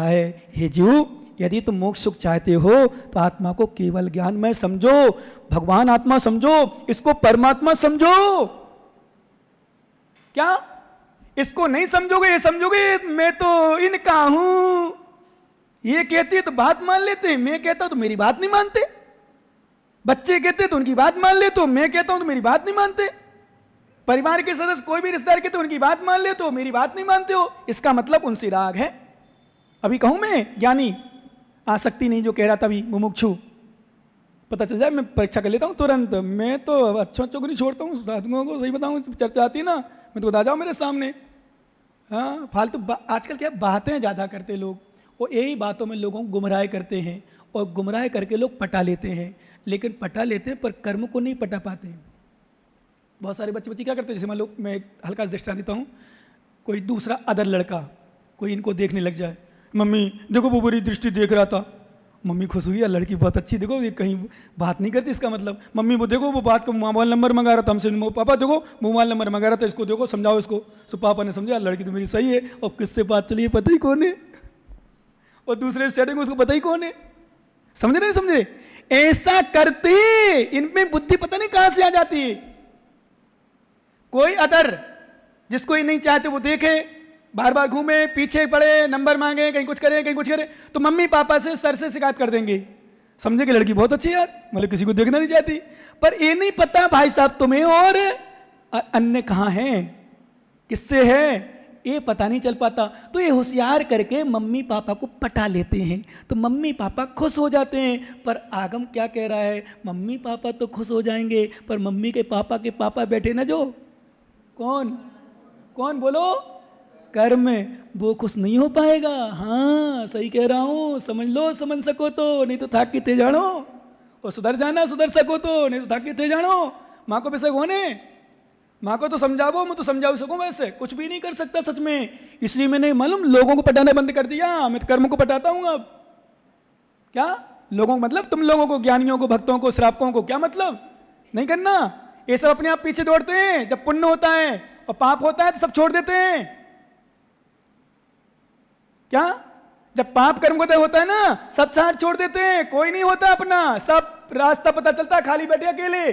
है हे जीव, यदि तुम मोक्ष सुख चाहते हो तो आत्मा को केवल ज्ञान में समझो, भगवान आत्मा समझो, इसको परमात्मा समझो। क्या इसको नहीं समझोगे, ये समझोगे मैं तो इनका हूं, ये कहती है तो बात मान लेते हैं, मैं कहता हूं तो मेरी बात नहीं मानते। बच्चे कहते तो उनकी बात मान लेते हो, मैं कहता हूं तो मेरी बात नहीं मानते। परिवार के सदस्य कोई भी रिश्तेदार कहते उनकी बात मान लेते हो, मेरी बात नहीं मानते हो। इसका मतलब उनसे राग है। अभी कहूं मैं ज्ञानी, आसक्ति नहीं जो कह रहा था अभी मुमुक्षु, पता चल जाए मैं परीक्षा कर लेता हूं तुरंत। मैं तो अच्छों को नहीं छोड़ता हूं, साधुओं को सही बताऊं, चर्चा आती है ना, मैं तो बता जाऊं मेरे सामने। हाँ, फालतू आजकल क्या बातें ज़्यादा करते लोग, और यही बातों में लोगों को गुमराह करते हैं, और गुमराह करके लोग पटा लेते हैं, लेकिन पटा लेते हैं पर कर्म को नहीं पटा पाते हैं। बहुत सारे बच्चे क्या करते हैं, जैसे मान लो मैं हल्का सा दृष्टांत देता हूँ, कोई दूसरा अदर लड़का कोई इनको देखने लग जाए, मम्मी देखो वो बुरी दृष्टि देख रहा था, मम्मी खुश हुई, यार लड़की बहुत अच्छी, देखो ये कहीं बात नहीं करती, इसका मतलब मम्मी वो देखो वो बात को मोबाइल नंबर मंगा रहा था हमसे, पापा देखो मोबाइल नंबर मंगा रहा था, इसको देखो समझाओ इसको। सो पापा ने समझा लड़की तो मेरी सही है, और किससे बात चली है पता ही कौन है, और दूसरे सेटिंग उसको पता ही कौन है। समझे नहीं समझे? ऐसा करते इनमें बुद्धि पता नहीं कहां से आ जाती है। कोई अदर जिसको ही नहीं चाहते वो देखे, बार बार घूमे, पीछे पड़े, नंबर मांगे, कहीं कुछ करे कहीं कुछ करे, तो मम्मी पापा से सर से शिकायत कर देंगे। समझे कि लड़की बहुत अच्छी है यार, मतलब किसी को देखना नहीं चाहती, पर ये नहीं पता भाई साहब तुम्हें और अन्य कहाँ हैं, किससे है, ये पता नहीं चल पाता। तो ये होशियार करके मम्मी पापा को पटा लेते हैं, तो मम्मी पापा खुश हो जाते हैं। पर आगम क्या कह रहा है, मम्मी पापा तो खुश हो जाएंगे, पर मम्मी के पापा बैठे ना जो, कौन कौन बोलो, कर्म में, वो खुश नहीं हो पाएगा। हाँ सही कह रहा हूं, समझ लो समझ सको तो, नहीं तो थाक के थे जानो, और सुधर जाना सुधर सको तो, नहीं तो थाक के थे जानो। माँ को बेशक होने, माँ को तो समझाओ, मैं तो समझा सकूं, वैसे कुछ भी नहीं कर सकता सच में। इसलिए मैंने मालूम लोगों को पटाना बंद कर दिया, मैं तो कर्म को पटाता हूं अब। क्या लोगों को मतलब, तुम लोगों को, ज्ञानियों को, भक्तों को, श्रावकों को क्या मतलब, नहीं करना। ये सब अपने आप पीछे दौड़ते हैं, जब पुण्य होता है और पाप होता है तो सब छोड़ देते हैं। क्या जब पाप कर्म होता है ना, सब साथ छोड़ देते हैं, कोई नहीं होता अपना, सब रास्ता पता चलता, खाली बैठे अकेले।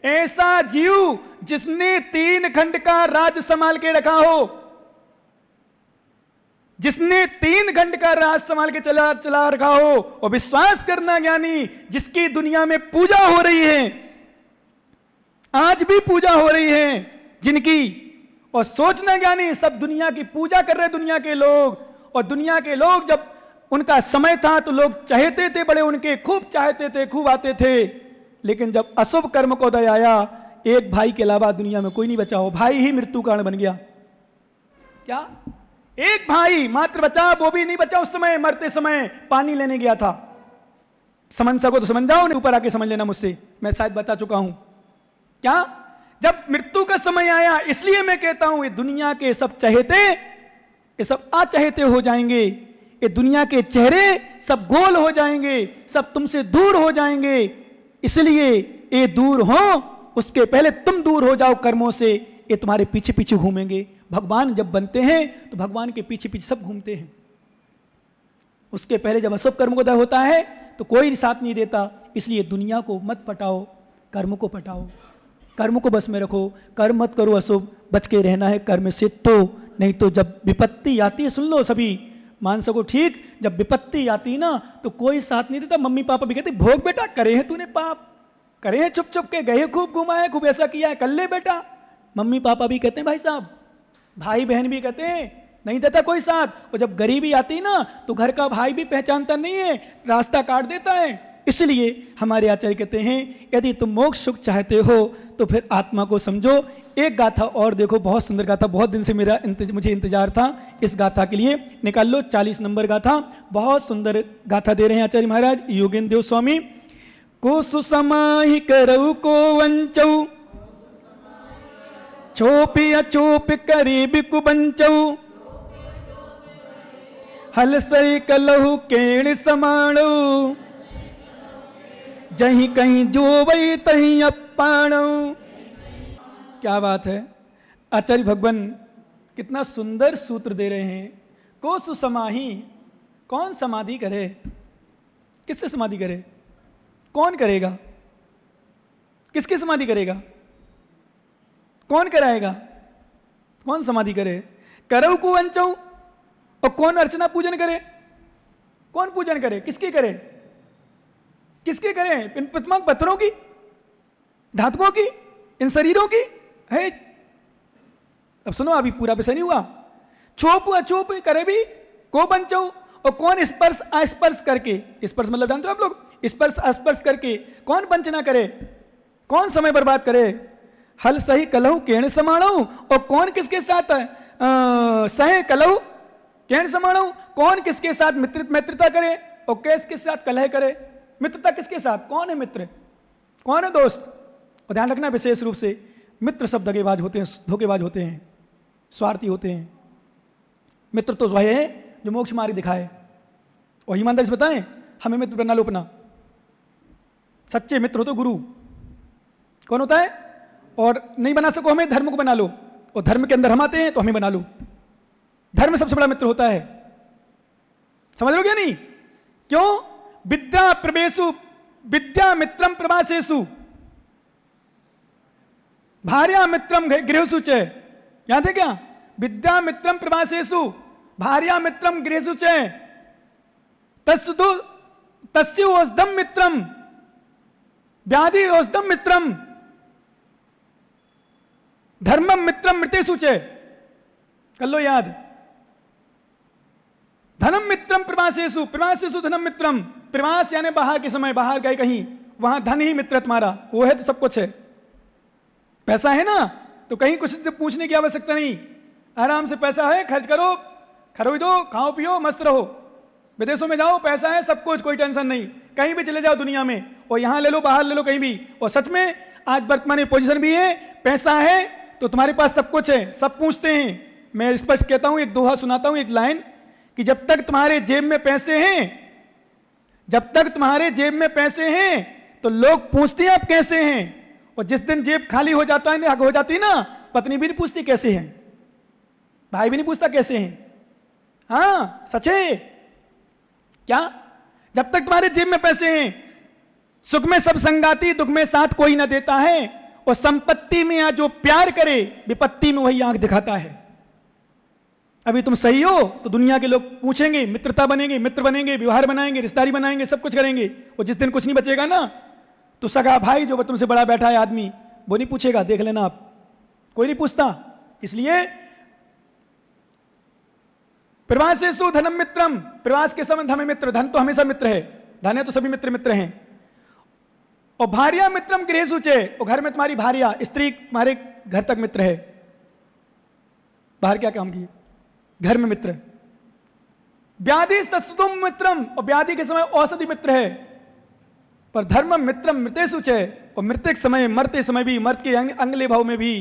ऐसा जीव जिसने 3 खंड का राज संभाल के रखा हो, जिसने 3 खंड का राज संभाल के चला रखा हो, और विश्वास करना ज्ञानी, जिसकी दुनिया में पूजा हो रही है, आज भी पूजा हो रही है जिनकी, और सोचना ज्ञानी सब दुनिया की पूजा कर रहे दुनिया के लोग। और दुनिया के लोग जब उनका समय था तो लोग चाहते थे, बड़े उनके खूब चाहते थे, खूब आते थे, लेकिन जब अशुभ कर्म को उदय आया, एक भाई के अलावा दुनिया में कोई नहीं बचा हो, भाई ही मृत्यु कारण बन गया। क्या एक भाई मात्र बचा, वो भी नहीं बचा उस समय, मरते समय पानी लेने गया था। समझ सको तो समझ जाओ, नहीं ऊपर आके समझ लेना मुझसे, मैं शायद बता चुका हूं। क्या जब मृत्यु का समय आया, इसलिए मैं कहता हूं ये दुनिया के सब चहेते, ये सब अचहेते हो जाएंगे, ये दुनिया के चेहरे सब गोल हो जाएंगे, सब तुमसे दूर हो जाएंगे। इसलिए ये दूर हो, उसके पहले तुम दूर हो जाओ कर्मों से, ये तुम्हारे पीछे पीछे घूमेंगे। भगवान जब बनते हैं तो भगवान के पीछे पीछे सब घूमते हैं, उसके पहले जब अशुभ कर्म को होता है तो कोई साथ नहीं देता। इसलिए दुनिया को मत पटाओ, कर्म को पटाओ, कर्म को बस में रखो, कर्म मत करो अशुभ, बच के रहना है कर्म से। तो नहीं तो जब विपत्ति आती है, सुन लो सभी, मान सको ठीक, जब विपत्ति आती है ना तो कोई साथ नहीं देता। मम्मी पापा भी कहते भोग बेटा, करे हैं तूने पाप, करे हैं चुप चुप के, गए खूब घुमाए, खूब ऐसा किया है, कर ले बेटा। मम्मी पापा भी कहते हैं भाई साहब, भाई बहन भी कहते हैं, नहीं देता कोई साथ। और जब गरीबी आती है ना तो घर का भाई भी पहचानता नहीं है, रास्ता काट देता है। इसलिए हमारे आचार्य कहते हैं यदि तुम मोक्ष सुख चाहते हो तो फिर आत्मा को समझो। एक गाथा और देखो, बहुत सुंदर गाथा, बहुत दिन से मुझे इंतजार था इस गाथा के लिए। निकाल लो 40 नंबर गाथा, बहुत सुंदर गाथा दे रहे हैं आचार्य महाराज योगेंद्र देव स्वामी। को सुसमाहि करऊ को वंचऊ, छोपि अचोप करी बिकु बंचऊ, हल सई कलहु केण समाणु, जहीं कहीं जो वही तहीं अपाणु। क्या बात है, आचार्य भगवान कितना सुंदर सूत्र दे रहे हैं। को सुसमाही, कौन समाधि करे? किससे समाधि करे? कौन करेगा? किसकी समाधि करेगा? कौन कराएगा? कौन समाधि करे? करऊ को वंचऊ, और कौन अर्चना पूजन करे? कौन पूजन करे? किसकी करे? किसके करे? इन प्रतिमा पत्थरों की, धातुओं की, इन शरीरों की है? अब सुनो, अभी पूरा विषय नहीं हुआ। छोप अछोप करे भी को बंचो, और कौन स्पर्श अस्पर्श करके, स्पर्श मतलब जानते हो आप लोग, स्पर्श अस्पर्श करके कौन वंचना करे? कौन समय बर्बाद करे? हल सही कलहु केण समाणु, और कौन किसके साथ सहे कलहु केण समाणु, कौन किसके साथ मित्रता करे और किसके साथ कलह करे? मित्रता किसके साथ? कौन है मित्र, कौन है दोस्त? और ध्यान रखना विशेष रूप से मित्र सब दगेबाज होते हैं, धोखेबाज होते हैं, स्वार्थी होते हैं। मित्र तो वह है जो मोक्ष मार्ग दिखाए। और ईमानदारी से बताएं, हमें मित्र बना लो अपना। सच्चे मित्र हो तो गुरु कौन होता है? और नहीं बना सको हमें, धर्म को बना लो, और धर्म के अंदर हम आते हैं तो हमें बना लो। धर्म सबसे बड़ा मित्र होता है, समझ लो क्या? नहीं क्यों? विद्या प्रवेशु विद्या मित्रम प्रवासेशु भार्या मित्रम गृहसु च, याद है क्या? विद्या मित्रम प्रवासेशु भार्या मित्रम गृहसु च तस्य औषधम मित्रम व्याधि औषधम मित्रम धर्मम मित्रम मृतेषु च, कर लो याद। धनम मित्रम प्रवासेषु, प्रवासेषु धनम मित्रम, प्रवास यानी बाहर के समय, बाहर गए कहीं, वहां धन ही मित्र तुम्हारा, वो है तो सब कुछ है। पैसा है ना तो कहीं कुछ पूछने की आवश्यकता नहीं, आराम से पैसा है, खर्च करो, खरीदो, खाओ पियो, मस्त रहो। विदेशों में जाओ, पैसा है, सब कुछ, कोई टेंशन नहीं, कहीं भी चले जाओ दुनिया में, और यहां ले लो, बाहर ले लो, कहीं भी। और सच में आज वर्तमान पोजीशन भी है, पैसा है तो तुम्हारे पास सब कुछ है, सब पूछते हैं। मैं स्पष्ट कहता हूं, एक दोहा सुनाता हूं, एक लाइन, कि जब तक तुम्हारे जेब में पैसे हैं, जब तक तुम्हारे जेब में पैसे हैं तो लोग पूछते हैं आप कैसे हैं, और जिस दिन जेब खाली हो जाता है, हो जाती है ना, पत्नी भी नहीं पूछती कैसे हैं, भाई भी नहीं पूछता कैसे हैं। हाँ सच है क्या? जब तक तुम्हारे जेब में पैसे हैं, सुख में सब संगाती, दुख में साथ कोई ना देता है, और संपत्ति में या जो प्यार करे, विपत्ति में वही आंख दिखाता है। अभी तुम सही हो तो दुनिया के लोग पूछेंगे, मित्रता बनेंगे, मित्र बनेंगे, व्यवहार बनाएंगे, रिश्तेदारी बनाएंगे, सब कुछ करेंगे। और जिस दिन कुछ नहीं बचेगा ना, तो सगा भाई जो तुमसे बड़ा बैठा है आदमी, वो नहीं पूछेगा, देख लेना आप, कोई नहीं पूछता। इसलिए प्रवासेषु धनम मित्रम, प्रवास के समय धन मित्र, धन तो हमेशा मित्र है, धन है तो सभी मित्र मित्र हैं। और भार्या मित्रम गृहेषु च, और घर में तुम्हारी भार्या, स्त्री तुम्हारे घर तक मित्र है। बाहर क्या काम की, घर में मित्र। व्याधि सत्सुतुम मित्रम, और व्याधि के समय औषधि मित्र है। पर धर्म मित्रम मृतेषु च, और मृत्यु के समय, मरते समय भी, मर्त के अंगले भाव में भी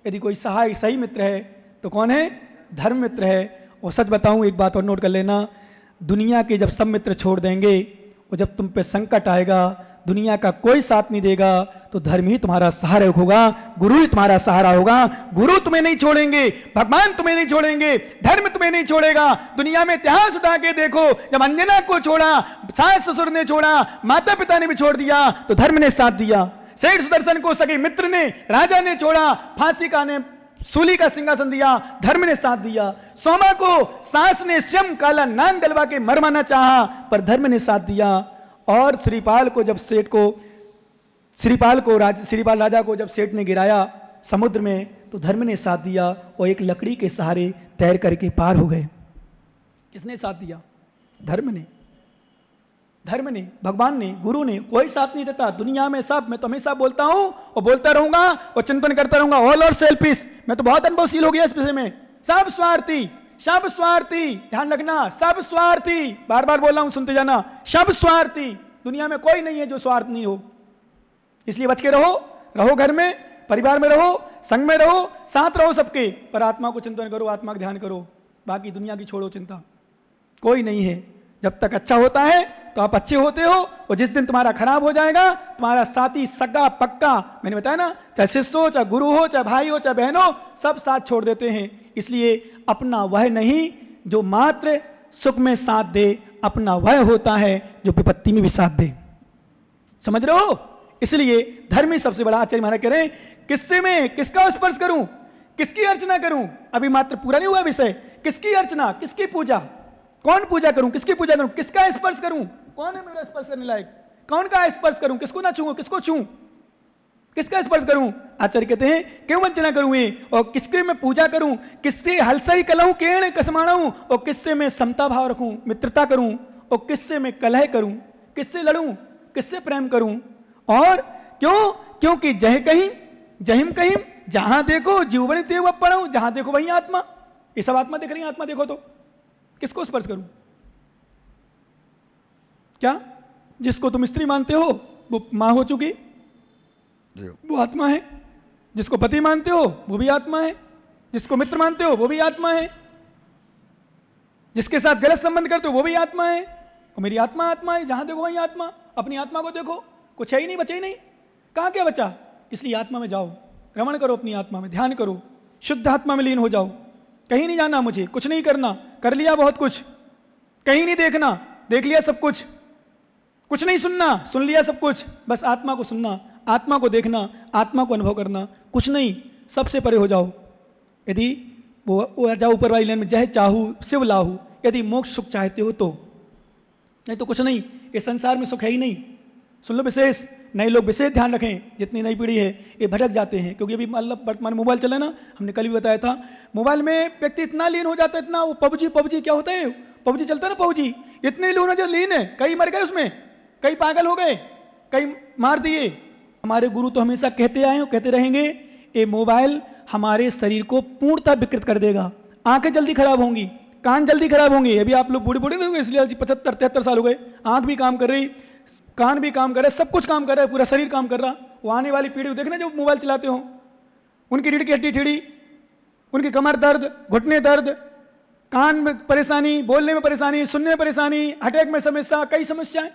यदि कोई सहाय सही मित्र है तो कौन है? धर्म मित्र है। और सच बताऊं, एक बात और नोट कर लेना, दुनिया के जब सब मित्र छोड़ देंगे और जब तुम पे संकट आएगा, दुनिया का कोई साथ नहीं देगा, तो धर्म ही तुम्हारा सहारा होगा, गुरु ही तुम्हारा सहारा होगा। गुरु तुम्हें नहीं छोड़ेंगे, भगवान तुम्हें नहीं छोड़ेंगे, धर्म तुम्हें नहीं छोड़ेगा। दुनिया में इतिहास उठा के देखो, जब अंजना को छोड़ा, सास ससुर ने छोड़ा, माता पिता ने भी छोड़ दिया, तो धर्म ने साथ दिया। सेठ सुदर्शन को सगे मित्र ने, राजा ने छोड़ा, फांसी का ने सूली का सिंहासन दिया, धर्म ने साथ दिया। सोमा को सास ने स्वयं काला नाग डलवा के मरवाना चाहा, पर धर्म ने साथ दिया। और श्रीपाल को जब सेठ को, श्रीपाल राजा को जब सेठ ने गिराया समुद्र में, तो धर्म ने साथ दिया, और एक लकड़ी के सहारे तैर करके पार हो गए। किसने साथ दिया? धर्म ने, धर्म ने, भगवान ने, गुरु ने। कोई साथ नहीं देता दुनिया में। सब, मैं तो हमेशा बोलता हूं और बोलता रहूंगा और चिंतन करता रहूंगा, ऑल और सेल्फिश। मैं तो बहुत अनुभवशील हो गया इस विषय में। सब स्वार्थी, सब स्वार्थी, ध्यान रखना, सब स्वार्थी, बार बार बोल रहा हूं, सुनते जाना, सब स्वार्थी। दुनिया में कोई नहीं है जो स्वार्थ नहीं हो। इसलिए बच के रहो, रहो घर में, परिवार में रहो, संग में रहो, साथ रहो सबके, पर आत्मा को चिंतन करो, आत्मा का ध्यान करो। बाकी दुनिया की छोड़ो चिंता, कोई नहीं है। जब तक अच्छा होता है तो आप अच्छे होते हो, और जिस दिन तुम्हारा खराब हो जाएगा, तुम्हारा साथी सगा पक्का, मैंने बताया ना, चाहे शिष्य हो, चाहे गुरु हो, चाहे भाई हो, चाहे बहन हो, सब साथ छोड़ देते हैं। इसलिए अपना वह नहीं जो मात्र सुख में साथ दे, अपना वह होता है जो विपत्ति में भी साथ दे। समझ रहे हो? इसलिए धर्म ही सबसे बड़ा। आचार्य महाराज कह रहे हैं किससे मैं किसका स्पर्श करूं, किसकी अर्चना करूं? अभी मात्र पूरा नहीं हुआ विषय। किसकी अर्चना, किसकी पूजा, कौन पूजा करूं, किसकी पूजा करूं, किसका स्पर्श करूं, कौन है मेरा स्पर्श करने लायक, कौन का स्पर्श करूं, किसको ना छूऊं, किसको छूऊं, किसका स्पर्श करूं? आचार्य कहते हैं क्यों वंचना करूं ये, और किसके मैं पूजा करूं, किससे हलसई कलहूं केण कसमाणाऊं, और किससे मैं समता भाव रखूं, मित्रता करूं, और किससे मैं कलह करूं, किससे लड़ूं, किससे प्रेम करूं? और क्यों? क्योंकि जह कहीं जहिम कहीं जहां देखो जीवन तेव पढ़ू, जहां देखो वही आत्मा। ये सब आत्मा दिख रही है, आत्मा देखो तो किसको स्पर्श करूं? क्या जिसको तुम स्त्री मानते हो वो मां हो चुकी, वो आत्मा है। जिसको पति मानते हो वो भी आत्मा है। जिसको मित्र मानते हो वो भी आत्मा है। जिसके साथ गलत संबंध करते हो वो भी आत्मा है। और मेरी आत्मा आत्मा है, जहां देखो वही आत्मा। अपनी आत्मा को देखो, कुछ है ही नहीं, बचा ही नहीं। कहां क्या बचा? इसलिए आत्मा में जाओ, रमण करो अपनी आत्मा में, ध्यान करो, शुद्ध आत्मा में लीन हो जाओ। कहीं नहीं जाना मुझे, कुछ नहीं करना, कर लिया बहुत कुछ। कहीं नहीं देखना, देख लिया सब कुछ। कुछ नहीं सुनना, सुन लिया सब कुछ। बस आत्मा को सुनना, आत्मा को देखना, आत्मा को अनुभव करना, कुछ नहीं, सबसे परे हो जाओ। यदि वो जाओ ऊपर वाली लाइन में, जय चाहू शिव लाहू, यदि मोक्ष सुख चाहते हो तो, नहीं तो कुछ नहीं। इस संसार में सुख है ही नहीं। सुन लो विशेष, नए लोग विशेष ध्यान रखें, जितनी नई पीढ़ी है ये भटक जाते हैं। क्योंकि अभी मतलब वर्तमान मोबाइल चले ना, हमने कल भी बताया था, मोबाइल में व्यक्ति इतना लीन हो जाता है, इतना वो पबजी क्या होता है, पबजी चलता है ना, पबजी, इतने लीन हो जो लीन है, कई मर गए उसमें, कई पागल हो गए, कई मार दिए। हमारे गुरु तो हमेशा कहते आए, कहते रहेंगे, ये मोबाइल हमारे शरीर को पूर्णतः विकृत कर देगा। आंखें जल्दी खराब होंगी, कान जल्दी खराब होंगे। अभी आप लोग बूढ़े नहीं होंगे, इसलिए 75-73 साल हो गए, आंख भी काम कर रही, कान भी काम कर रहे, सब कुछ काम कर रहा है, पूरा शरीर काम कर रहा। वो आने वाली पीढ़ी देखना जो मोबाइल चलाते हो, उनकी रीढ़ की हड्डी टेढ़ी, उनकी कमर दर्द, घुटने दर्द, कान में परेशानी, बोलने में परेशानी, सुनने में परेशानी, अटैक में समस्या, कई समस्याएं।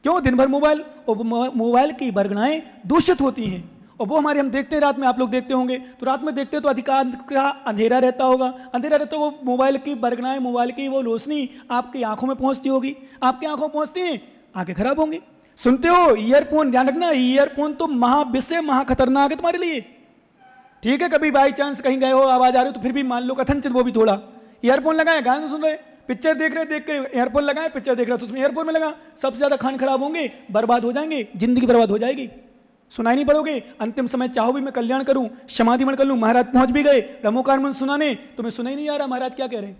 क्यों? दिन भर मोबाइल, और मोबाइल की बरगनाएं दूषित होती हैं। और वो हमारे हम देखते हैं रात में, आप लोग देखते होंगे, तो रात में देखते तो अधिकांश का अंधेरा रहता होगा, अंधेरा रहता, वो मोबाइल की बरगनाएं, मोबाइल की वो रोशनी आपकी आंखों में पहुंचती होगी, आपकी आंखों में पहुंचती हैं, आंखें खराब होंगी। सुनते हो ईयरफोन, ध्यान रखना, ईयरफोन तो महाविषय महा खतरनाक है तुम्हारे लिए। ठीक है, कभी बाई चांस कहीं गए हो, आवाज आ रही हो तो फिर भी मान लो कथनचित, वो भी थोड़ा। ईयरफोन लगाए, गाने सुन रहे, पिक्चर देख रहे, देख के ईयरफोन लगाए, पिक्चर देख रहे तो उसमें ईयरफोन में लगा, सबसे ज्यादा खान खराब होंगे, बर्बाद हो जाएंगे, जिंदगी बर्बाद हो जाएगी, सुनाई नहीं पड़ोगे। अंतिम समय चाहो भी मैं कल्याण करूं, समाधिमण कर लूं, महाराज पहुंच भी गए रमोकार मन सुनाने, तुम्हें सुनाई नहीं आ रहा महाराज क्या कह रहे हैं,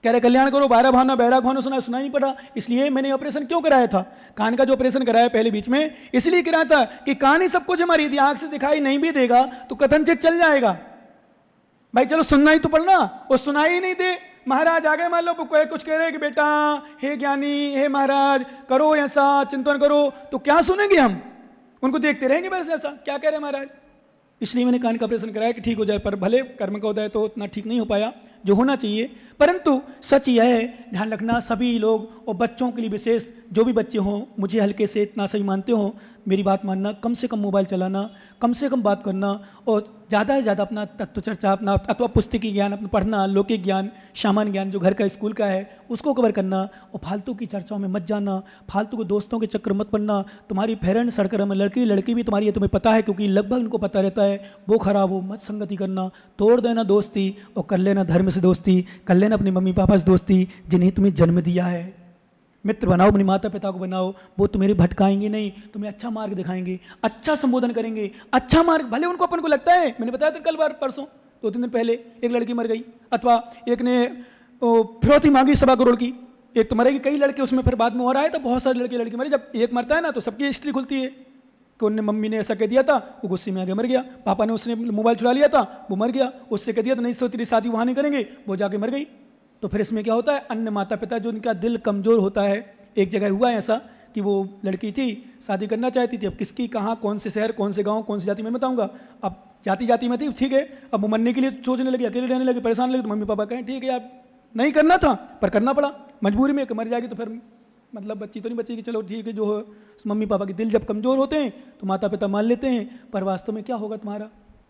कह रहे कल्याण करो, बारह भाना बैराग भाना सुनाई नहीं पड़ा। इसलिए मैंने ऑपरेशन क्यों कराया था, कान का जो ऑपरेशन कराया पहले बीच में, इसलिए कराया था कि कान ही सब कुछ हमारी, यदि आंख से दिखाई नहीं भी देगा तो कथनचित चल जाएगा। भाई चलो सुनना ही तो पड़ना, और सुनाई ही नहीं दे, महाराज आ गए, मान लो कुछ कह रहे कि बेटा हे ज्ञानी, हे महाराज करो ऐसा, चिंतन करो, तो क्या सुनेंगे हम? उनको देखते रहेंगे बस, ऐसा क्या कह रहे महाराज। इसलिए मैंने कान का ऑपरेशन कराया कि ठीक हो जाए, पर भले कर्म का उदय तो उतना ठीक नहीं हो पाया जो होना चाहिए। परंतु सच यह है, ध्यान रखना, सभी लोग और बच्चों के लिए विशेष, जो भी बच्चे हों, मुझे हल्के से इतना सही मानते हों, मेरी बात मानना, कम से कम मोबाइल चलाना, कम से कम बात करना, और ज़्यादा से ज़्यादा अपना तत्व चर्चा, अपना अथवा पुस्तकीय ज्ञान अपना पढ़ना, लौकिक ज्ञान, सामान्य ज्ञान जो घर का स्कूल का है उसको कवर करना, और फालतू की चर्चाओं में मत जाना, फालतू के दोस्तों के चक्कर मत पड़ना। तुम्हारी फ्रेंड सर्कल में लड़की भी तुम्हारी है, तुम्हें पता है, क्योंकि लगभग उनको पता रहता है, वो खराब हो मत संगति करना, तोड़ देना दोस्ती, और कर लेना धर्म से दोस्ती, कर लेना अपने मम्मी पापा से दोस्ती जिन्हें तुम्हें जन्म दिया है। मित्र बनाओ, अपने माता पिता को बनाओ, वो तुम्हें भटकाएंगे नहीं, तुम्हें अच्छा मार्ग दिखाएंगे, अच्छा संबोधन करेंगे, अच्छा मार्ग। भले उनको अपन को लगता है, मैंने बताया था कल बार परसों 2-3 दिन पहले, एक लड़की मर गई, अथवा एक ने फिरौती मांगी 1.25 करोड़ की, एक तो मरेगी, कई लड़के उसमें फिर बाद में हो रहा है, तो बहुत सारे लड़की मरे। जब एक मरता है ना तो सबकी हिस्ट्री खुलती है कि उनने मम्मी ने ऐसा कह दिया था, वो गुस्से में आगे मर गया, पापा ने उसने मोबाइल चुरा लिया था, वो मर गया, उससे कह दिया था नहीं सो तेरी शादी वहाँ नहीं करेंगे, वो जाके मर गई। तो फिर इसमें क्या होता है, अन्य माता पिता जो उनका दिल कमज़ोर होता है, एक जगह हुआ है ऐसा कि वो लड़की थी, शादी करना चाहती थी, अब किसकी कहाँ, कौन से शहर, कौन से गांव, कौन सी जाति में बताऊंगा, अब जाति में थी, ठीक है, अब वो मरने के लिए सोचने लगी, अकेले रहने लगी, परेशान लगी, तो मम्मी पापा कहें ठीक है यार नहीं करना था पर करना पड़ा मजबूरी में, मर जाएगी तो फिर मतलब बच्ची तो नहीं बचेगी, चलो ठीक है। जो है मम्मी पापा के दिल जब कमज़ोर होते हैं तो माता पिता मान लेते हैं, पर वास्तव में क्या होगा तुम्हारा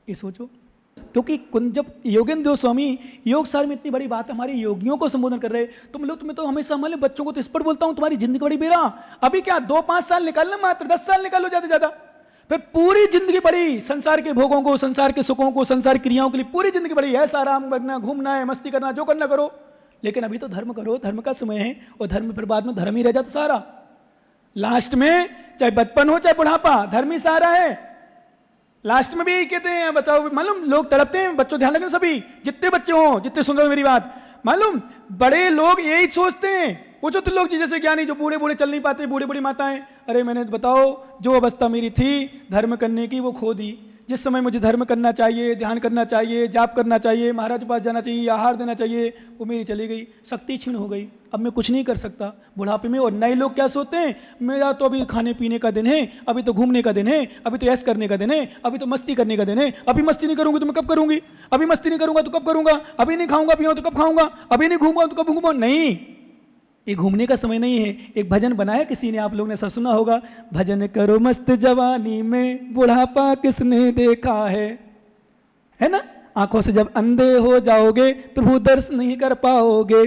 ये सोचो। क्योंकि जब योगेंद्र स्वामी योग सार में इतनी बड़ी बात हमारे योगियों को संबोधन कर रहे, तुम लोग, तुम्हें तो हमेशा हमारे बच्चों को तो इस पर बोलता हूं, तुम्हारी जिंदगी बड़ी बेरा, अभी क्या 2-5 साल निकालना, मात्र 10 साल निकालो ज्यादा ज्यादा, फिर पूरी जिंदगी बड़ी संसार के भोगों को, संसार के सुखों को, संसार क्रियाओं के लिए पूरी जिंदगी बड़ी, ऐसा आराम करना, घूमना है, मस्ती करना, जो करना करो, लेकिन अभी तो धर्म करो, धर्म का समय है, और धर्म फिर बाद में धर्म ही रह जाता सारा, लास्ट में चाहे बचपन हो चाहे बुढ़ापा, धर्म ही सारा है। लास्ट में भी यही कहते हैं, बताओ, मालूम लोग तड़पते हैं, बच्चों ध्यान रखना, सभी जितने बच्चे हों, जितने सुन रहे हो मेरी बात, मालूम बड़े लोग यही सोचते हैं, पूछो तो लोग जैसे ज्ञानी जो बूढ़े बूढ़े चल नहीं पाते, बूढ़ी बूढ़ी माताएं, अरे मैंने बताओ जो अवस्था मेरी थी धर्म करने की वो खो दी, जिस समय मुझे धर्म करना चाहिए, ध्यान करना चाहिए, जाप करना चाहिए, महाराज के पास जाना चाहिए, आहार देना चाहिए, वो मेरी चली गई, शक्ति क्षीण हो गई, अब मैं कुछ नहीं कर सकता बुढ़ापे में। और नए लोग क्या सोचते हैं, मेरा तो अभी खाने पीने का दिन है, अभी तो घूमने का दिन है, अभी तो ऐश करने का दिन है, अभी तो मस्ती करने का दिन है, अभी मस्ती नहीं करूंगी तो मैं कब करूंगी, अभी मस्ती नहीं करूंगा तो कब करूंगा, अभी नहीं खाऊंगा पीऊंगा तो कब खाऊंगा, अभी नहीं घूमूंगा तो कब घूमूंगा। नहीं, ये घूमने का समय नहीं है। एक भजन बना है किसी ने, आप लोगों ने सब सुना होगा, भजन करो मस्त जवानी में बुढ़ापा किसने देखा है ना, आंखों से जब अंधे हो जाओगे प्रभु दर्शन नहीं कर पाओगे,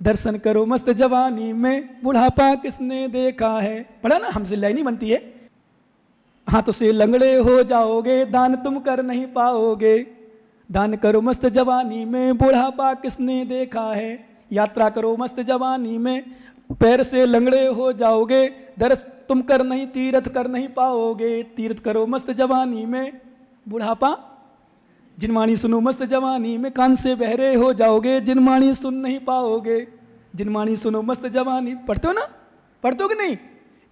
दर्शन करो मस्त जवानी में बुढ़ापा किसने देखा है, पढ़ा ना, हमसे लाइन ही बनती है, हाथों से लंगड़े हो जाओगे दान तुम कर नहीं पाओगे, दान करो मस्त जवानी में बुढ़ापा किसने देखा है, यात्रा करो मस्त जवानी में पैर से लंगड़े हो जाओगे, दर्श तुम कर नहीं, तीर्थ कर नहीं पाओगे, तीर्थ करो मस्त जवानी में बुढ़ापा, जिनवाणी सुनो मस्त जवानी में, कान से बहरे हो जाओगे जिनवाणी सुन नहीं पाओगे, जिनवाणी सुनो मस्त जवानी। पढ़ते हो ना, पढ़ते हो कि नहीं,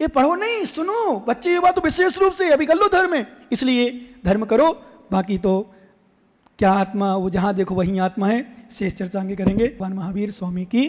ये पढ़ो नहीं, सुनो बच्चे, ये बात तो विशेष रूप से अभी कर लो धर्म में, इसलिए धर्म करो, बाकी तो क्या आत्मा, वो जहाँ देखो वहीं आत्मा है। शेष चर्चा आगे करेंगे। भगवान महावीर स्वामी की